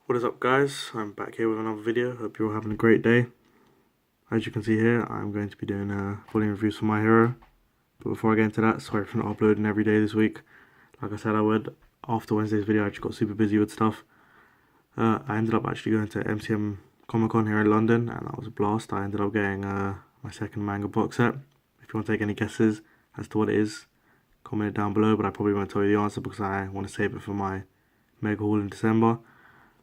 What is up, guys? I'm back here with another video. Hope you're all having a great day. As you can see here, I'm going to be doing volume reviews for My Hero. But before I get into that, sorry for not uploading every day this week. Like I said I would. After Wednesday's video, I just got super busy with stuff. I ended up actually going to MCM Comic Con here in London, and that was a blast. I ended up getting my second manga box set. If you want to take any guesses as to what it is, comment it down below, but I probably won't tell you the answer because I want to save it for my mega haul in December.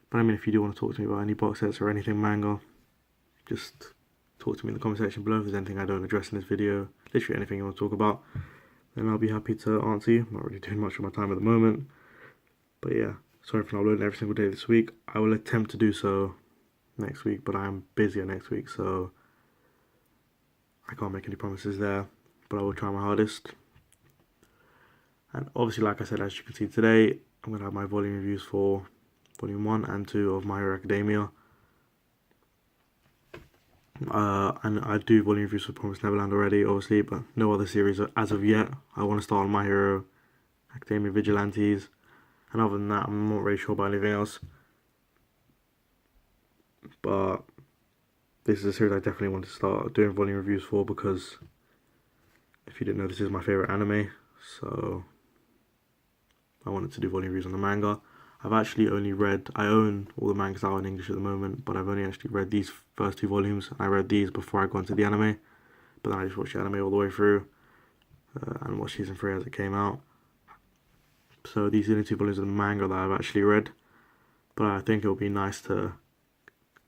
But I mean, if you do want to talk to me about any box sets or anything manga, just talk to me in the comment section below. If there's anything I don't address in this video, literally anything you want to talk about, then I'll be happy to answer you. I'm not really doing much of my time at the moment. But yeah, sorry for not uploading every single day this week. I will attempt to do so next week, but I'm busier next week, so I can't make any promises there. But I will try my hardest. And obviously, like I said, as you can see today, I'm going to have my volume reviews for Volume 1 and 2 of My Hero Academia. And I do volume reviews for Promised Neverland already, obviously, but no other series as of yet. I want to start on My Hero Academia Vigilantes, and other than that, I'm not really sure about anything else. But this is a series I definitely want to start doing volume reviews for because, if you didn't know, this is my favourite anime, so I wanted to do volume reviews on the manga. I've actually only read, I own all the mangas out in English at the moment, but I've only actually read these first two volumes. I read these before I got into the anime, but then I just watched the anime all the way through and watched season 3 as it came out. So these are the two volumes of the manga that I've actually read, but I think it would be nice to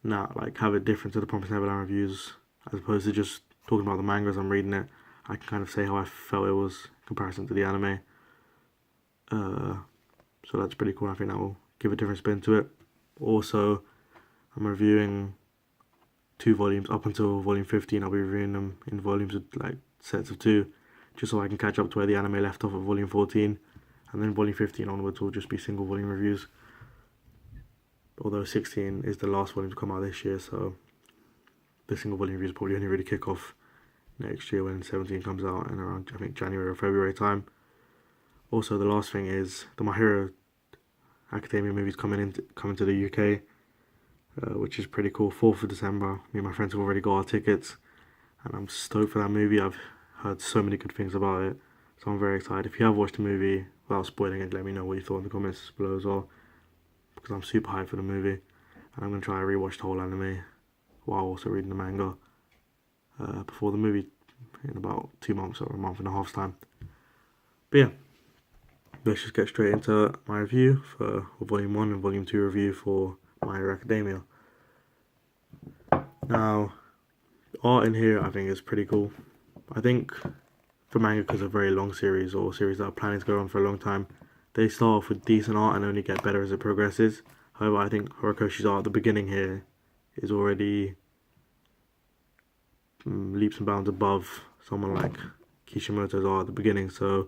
now have it different to the Promised Neverland reviews, as opposed to just talking about the manga as I'm reading it. I can kind of say how I felt it was in comparison to the anime. So that's pretty cool. I think that will give a different spin to it. Also, I'm reviewing 2 volumes up until volume 15. I'll be reviewing them in volumes with sets of 2, just so I can catch up to where the anime left off at volume 14. And then volume 15 onwards will just be single volume reviews. Although 16 is the last volume to come out this year, so the single volume reviews probably only really kick off next year when 17 comes out in around, I think, January or February time. Also, the last thing is the My Hero Academia movie's coming to the UK, which is pretty cool. 4th of December. Me and my friends have already got our tickets, and I'm stoked for that movie. I've heard so many good things about it, so I'm very excited. If you have watched the movie, without spoiling it, let me know what you thought in the comments below as well, because I'm super hyped for the movie, and I'm going to try and rewatch the whole anime while also reading the manga before the movie in about 2 months or a month and a half's time. But yeah, let's just get straight into my review for Volume 1 and Volume 2 review for My Hero Academia. Now, art in here I think is pretty cool. I think for manga, because a very long series or series that are planning to go on for a long time, they start off with decent art and only get better as it progresses. However, I think Horikoshi's art at the beginning here is already leaps and bounds above someone like Kishimoto's art at the beginning, so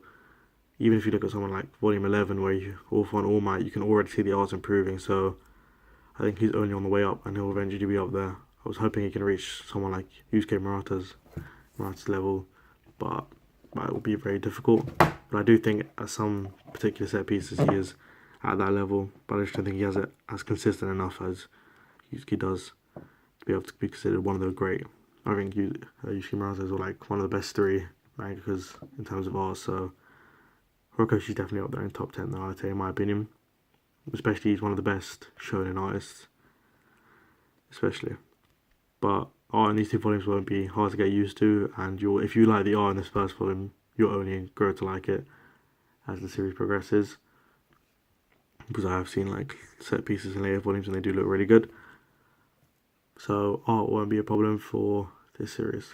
even if you look at someone like Volume 11, where you All For One All Might, you can already see the art's improving, so I think he's only on the way up, and he'll eventually be up there. I was hoping he can reach someone like Yusuke Murata's level, but it will be very difficult. But I do think at some particular set pieces he is at that level, but I just don't think he has it as consistent enough as Yusuke does to be able to be considered one of the great. I think Yusuke Murata is one of the best 3 mangakas in terms of art, so Horikoshi's definitely up there in top 10 though, I'd say, in my opinion. Especially, he's one of the best shonen artists, especially. But art in these 2 volumes won't be hard to get used to, and if you like the art in this first volume, you'll only grow to like it as the series progresses. Because I have seen set pieces in later volumes and they do look really good. So art won't be a problem for this series.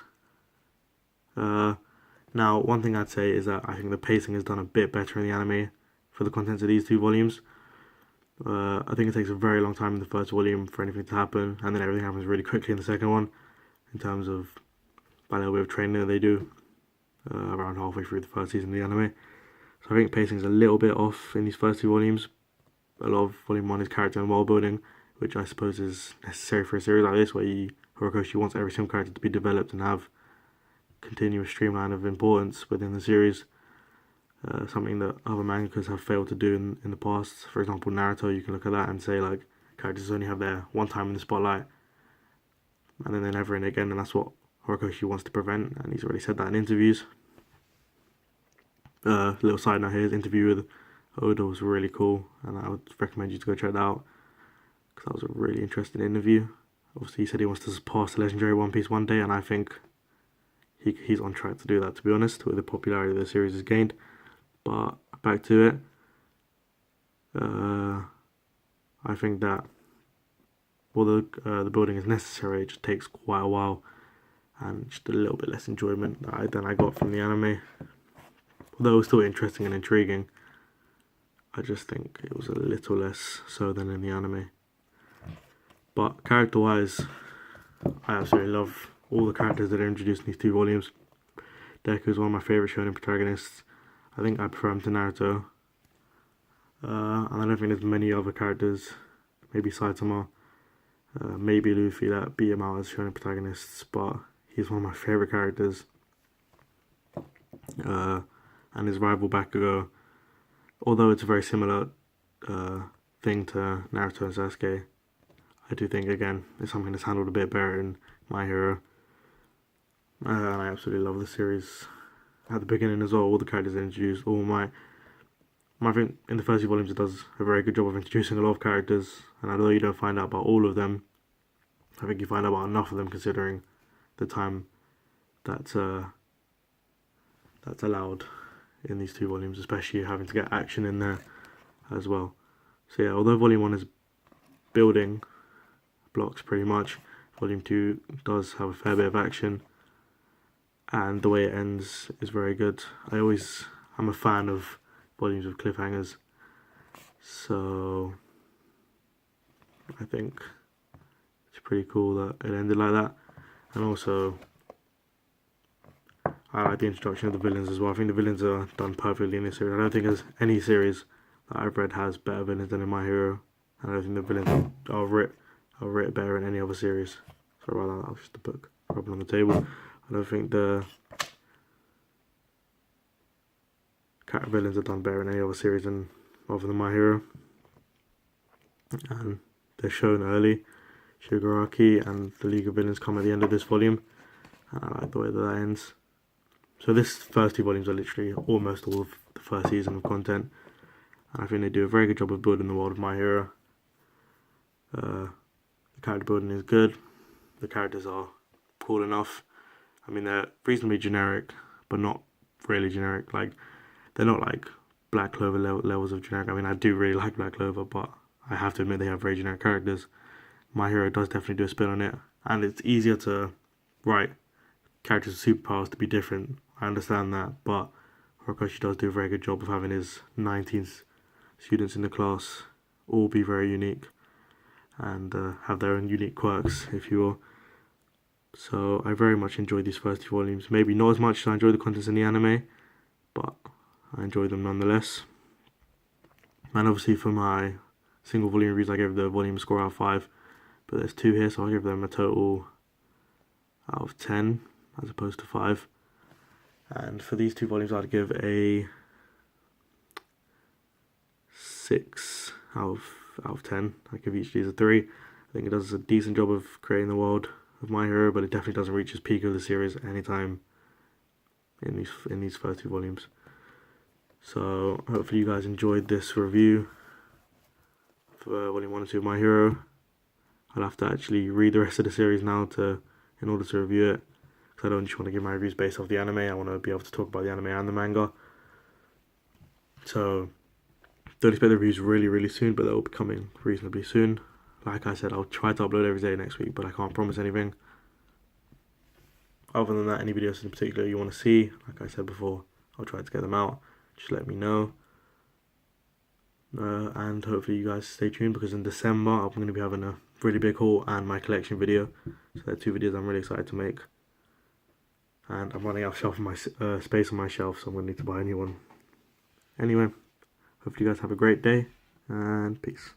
Now, one thing I'd say is that I think the pacing is done a bit better in the anime for the contents of these 2 volumes. I think it takes a very long time in the first volume for anything to happen, and then everything happens really quickly in the second one, in terms of by the way of training that they do around halfway through the first season of the anime. So I think pacing is a little bit off in these first 2 volumes. A lot of Volume 1 is character and world building, which I suppose is necessary for a series like this, where Horikoshi wants every single character to be developed and have continuous streamline of importance within the series. Something that other mangakas have failed to do in the past. For example, Naruto, you can look at that and say characters only have their one time in the spotlight, and then they're never in again, and that's what Horikoshi wants to prevent, and he's already said that in interviews. Little side note here, his interview with Oda was really cool, and I would recommend you to go check that out, because that was a really interesting interview. Obviously, he said he wants to surpass the legendary One Piece one day, and I think he's on track to do that, to be honest, with the popularity the series has gained. But back to it, I think that although the building is necessary, it just takes quite a while, and just a little bit less enjoyment than I got from the anime. Although it was still interesting and intriguing, I just think it was a little less so than in the anime. But character-wise, I absolutely love all the characters that are introduced in these 2 volumes. Deku is one of my favourite shonen protagonists. I think I prefer him to Naruto. And I don't think there's many other characters, maybe Saitama, maybe Luffy, that beat him out as shonen protagonists, but he's one of my favourite characters. And his rival Bakugo, although it's a very similar thing to Naruto and Sasuke, I do think, again, it's something that's handled a bit better in My Hero. And I absolutely love the series. At the beginning as well, all the characters are introduced. I think in the first 2 volumes it does a very good job of introducing a lot of characters, and although you don't find out about all of them, I think you find out about enough of them considering the time that's allowed in these 2 volumes, especially having to get action in there as well. So yeah, although volume 1 is building blocks pretty much, volume 2 does have a fair bit of action, and the way it ends is very good. I'm a fan of volumes with cliffhangers, so I think it's pretty cool that it ended like that. And also, I like the introduction of the villains as well. I think the villains are done perfectly in this series. I don't think there's any series that I've read has better villains than in My Hero, and I don't think the villains are written better in any other series. Sorry about that, that was just a book rubbing on the table. I don't think the character villains are done better in any other series other than My Hero. And they're shown early. Shigaraki and the League of Villains come at the end of this volume, and I like the way that ends. So this first 2 volumes are literally almost all of the first season of content, and I think they do a very good job of building the world of My Hero. The character building is good. The characters are cool enough. I mean, they're reasonably generic, but not really generic. Like, they're not like Black Clover levels of generic. I mean, I do really like Black Clover, but I have to admit they have very generic characters. My Hero does definitely do a spin on it, and it's easier to write characters with superpowers to be different. I understand that, but Horikoshi does do a very good job of having his 19 students in the class all be very unique and have their own unique quirks, if you will. So I very much enjoyed these first 2 volumes. Maybe not as much as I enjoyed the contents in the anime, but I enjoyed them nonetheless. And obviously for my single volume reviews, I gave the volume score out of 5, but there's 2 here, so I'll give them a total out of 10 as opposed to 5. And for these 2 volumes, I'd give a 6 out of 10. I give each of these a 3. I think it does a decent job of creating the world of My Hero, but it definitely doesn't reach its peak of the series anytime in these first 2 volumes. So hopefully you guys enjoyed this review for volume 1 and 2 of My Hero. I'll have to actually read the rest of the series now in order to review it, because I don't just want to give my reviews based off the anime. I want to be able to talk about the anime and the manga. So don't expect the reviews really soon, but they'll be coming reasonably soon. Like I said, I'll try to upload every day next week, but I can't promise anything. Other than that, any videos in particular you want to see, like I said before, I'll try to get them out. Just let me know. And hopefully you guys stay tuned, because in December I'm going to be having a really big haul and my collection video. So there are 2 videos I'm really excited to make. And I'm running out of space on my shelf, so I'm going to need to buy a new one. Anyway, hopefully you guys have a great day, and peace.